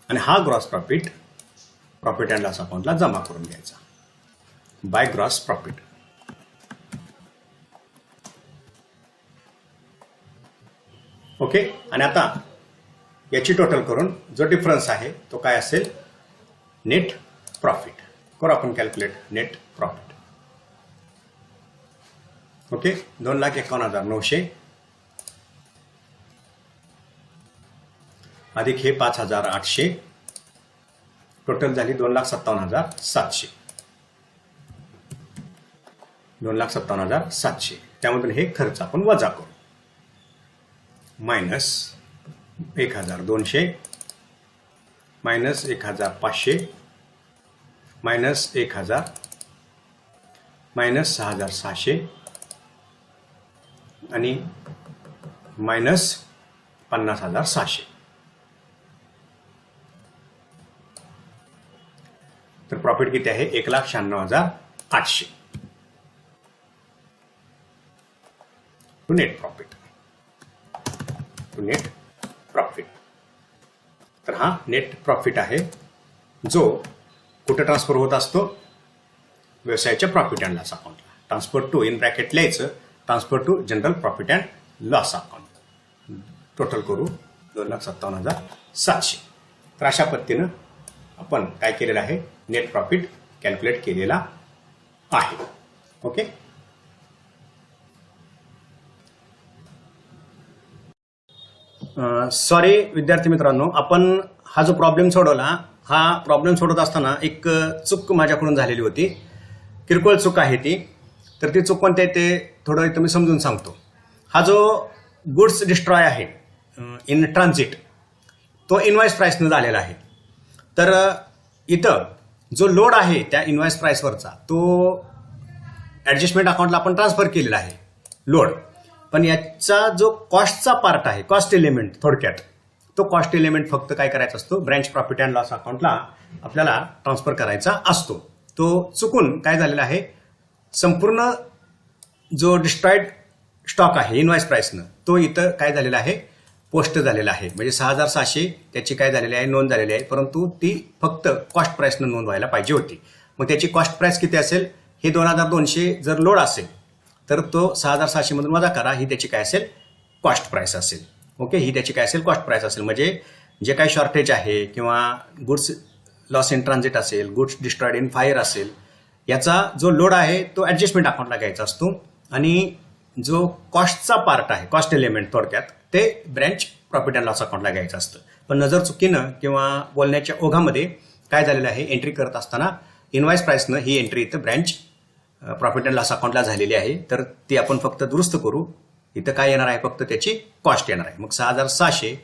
आणि हा gross profit profit and loss अकाउंटला जमा करून घ्यायचा बाय ग्रॉस प्रॉफिट. ओके. आणि आता याची टोटल करून जो डिफरन्स आहे तो काय असेल? Net profit. करू आपण कॅल्क्युलेट नेट प्रॉफिट. ओके. 2,51,900 अधिक हे 5,800. टोटल झाली 2,57,700. 2,57,700. त्यामधून हे खर्च आपण वजा करू. मायनस 1,200 मायनस 1,500 मायनस 1,000 मायनस 6,600 आणि मायनस 50,600. तर प्रॉफिट किती आहे? 1,96,800 to net profit. To net profit. तर हा नेट प्रॉफिट आहे जो कुठे ट्रान्सफर होत असतो? व्यवसायाच्या प्रॉफिट अँड लॉस अकाउंटला. ट्रान्सफर टू इन ब्रॅकेट लिहायचं, transfer to general profit and loss account. Total करू 2,57,700. तर अशा पद्धतीनं आपण काय केलेलं आहे? नेट प्रॉफिट कॅल्क्युलेट केलेला आहे. ओके. सॉरी विद्यार्थी मित्रांनो, आपण हा जो प्रॉब्लेम सोडवला, हा प्रॉब्लेम सोडवत असताना एक चूक माझ्याकडून झालेली होती. किरकोळ चूक आहे ती. तर ती चूक कोणती आहे ते थोडं इथं मी समजून सांगतो. हा जो गुड्स डिस्ट्रॉय आहे इन ट्रान्झिट तो इनवॉइस प्राइसनं झालेला आहे. तर इथं जो लोड आहे त्या इनवॉइस प्राइसवरचा तो ॲडजस्टमेंट अकाउंटला आपण ट्रान्सफर केलेला आहे लोड. पण याचा जो कॉस्टचा पार्ट आहे, कॉस्ट एलिमेंट, थोडक्यात तो कॉस्ट एलिमेंट फक्त काय करायचा असतो, ब्रँच प्रॉफिट अँड लॉस अकाउंटला आपल्याला ट्रान्सफर करायचा असतो. तो चुकून काय झालेला आहे, संपूर्ण जो डिस्ट्रॉइड स्टॉक आहे इनवॉइस प्राइसनं, तो इथं काय झालेला आहे, पोस्ट झालेला आहे. म्हणजे 6,600 त्याची काय झालेली आहे, नोंद झालेली आहे, परंतु ती फक्त कॉस्ट प्राइसनं नोंद व्हायला पाहिजे होती. मग त्याची कॉस्ट प्राइस किती असेल, हे 2,200 जर लोड असेल तर तो 6,600 मधून वजा करा, ही त्याची काय असेल, कॉस्ट प्राइस असेल. ओके, ही त्याची काय असेल, कॉस्ट प्राइस असेल. म्हणजे जे काही शॉर्टेज आहे किंवा गुड्स लॉस इन ट्रान्झिट असेल, गुड्स डिस्ट्रॉइड इन फायर असेल, याचा जो लोड आहे तो ऍडजस्टमेंट अकाउंटला घ्यायचा असतो आणि जो कॉस्टचा पार्ट आहे, कॉस्ट एलिमेंट थोडक्यात, ते ब्रँच प्रॉफिट अँड लॉस अकाउंटला घ्यायचं असतं. पण नजर चुकीनं किंवा बोलण्याच्या ओघामध्ये काय झालेलं आहे, एंट्री करत असताना इनवॉइस प्राइसनं ही एंट्री इथं ब्रँच प्रॉफिट अँड लॉस अकाउंटला झालेली आहे. तर ती आपण फक्त दुरुस्त करू. इथं काय येणार आहे, फक्त त्याची कॉस्ट येणार आहे. मग 6,600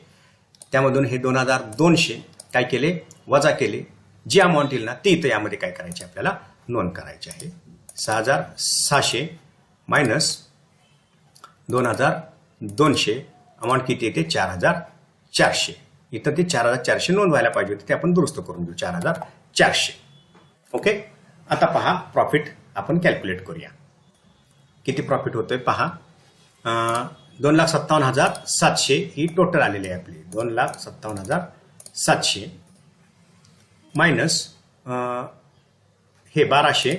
त्यामधून हे 2,200 काय केले, वजा केले. जी अमाऊंट येईल ना ती इथं यामध्ये काय करायची, आपल्याला नोंद करायची आहे. 6,600 मायनस 2,200 अमाऊंट किती येते, 4,400. इथं ते 4,400 नोंद व्हायला पाहिजे होते, ते आपण दुरुस्त करून घेऊ, 4,400. ओके, आता पहा प्रॉफिट आपण कॅल्क्युलेट करूया. किती प्रॉफिट होतोय पहा. 2,57,700 ही टोटल आलेली आहे आपली. 2,57,700 मायनस हे 1,200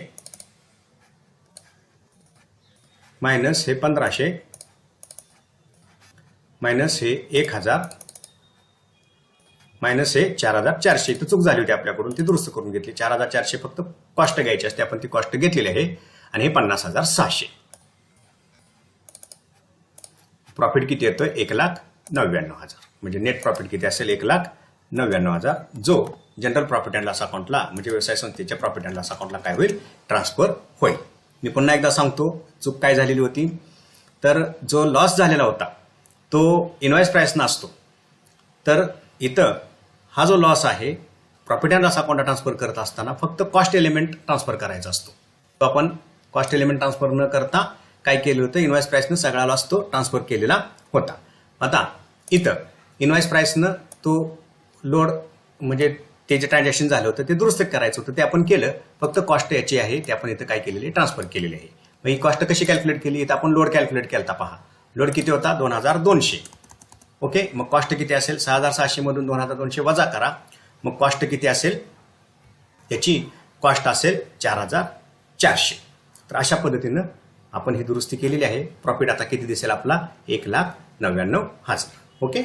मायनस हे 1,500 मायनस हे 1,000 मायनस हे 4,400. इथं चूक झाली होती आपल्याकडून, ती दुरुस्त करून घेतली. 4,400 फक्त कॉस्ट घ्यायची असते, आपण ती कॉस्ट घेतलेली आहे. आणि हे 50,600. प्रॉफिट किती येतोय, 1,99,000. म्हणजे नेट प्रॉफिट किती असेल, 1,99,000, जो जनरल प्रॉफिट अँड लॉस अकाउंटला म्हणजे व्यवसाय संस्थेच्या प्रॉफिट अँड लॉस अकाउंटला काय होईल, ट्रान्सफर होईल. मी पुन्हा एकदा सांगतो चूक काय झालेली होती. तर जो लॉस झालेला होता तो इनवॉइस प्राइस नसतो. तर इथं हा जो लॉस आहे प्रॉफिट अँड लॉस अकाउंटला ट्रान्सफर करत असताना फक्त कॉस्ट एलिमेंट ट्रान्सफर करायचा असतो. तो आपण कॉस्ट एलिमेंट ट्रान्सफर न करता काय केलं होतं, इनवॉइस प्राइसनं सगळा लॉस तो ट्रान्सफर केलेला होता. आता इथं इनवॉइस प्राइसनं तो लोड म्हणजे ते जे ट्रान्झॅक्शन झालं होतं ते दुरुस्त करायचं होतं, ते आपण केलं. फक्त कॉस्ट याची आहे ते आपण इथं काय केलेली, ट्रान्सफर केलेली आहे. मग ही कॉस्ट कशी कॅल्क्युलेट केली, इथं आपण लोड कॅल्क्युलेट केला. पहा लोड किती होता, 2,200. ओके, मग कॉस्ट किती असेल, 6,600 मधून 2,200 वजा करा. मग कॉस्ट किती असेल, याची कॉस्ट असेल 4,400. तर अशा पद्धतीनं आपण ही दुरुस्ती केलेली आहे. प्रॉफिट आता किती दिसेल आपला, 1,99,000. ओके.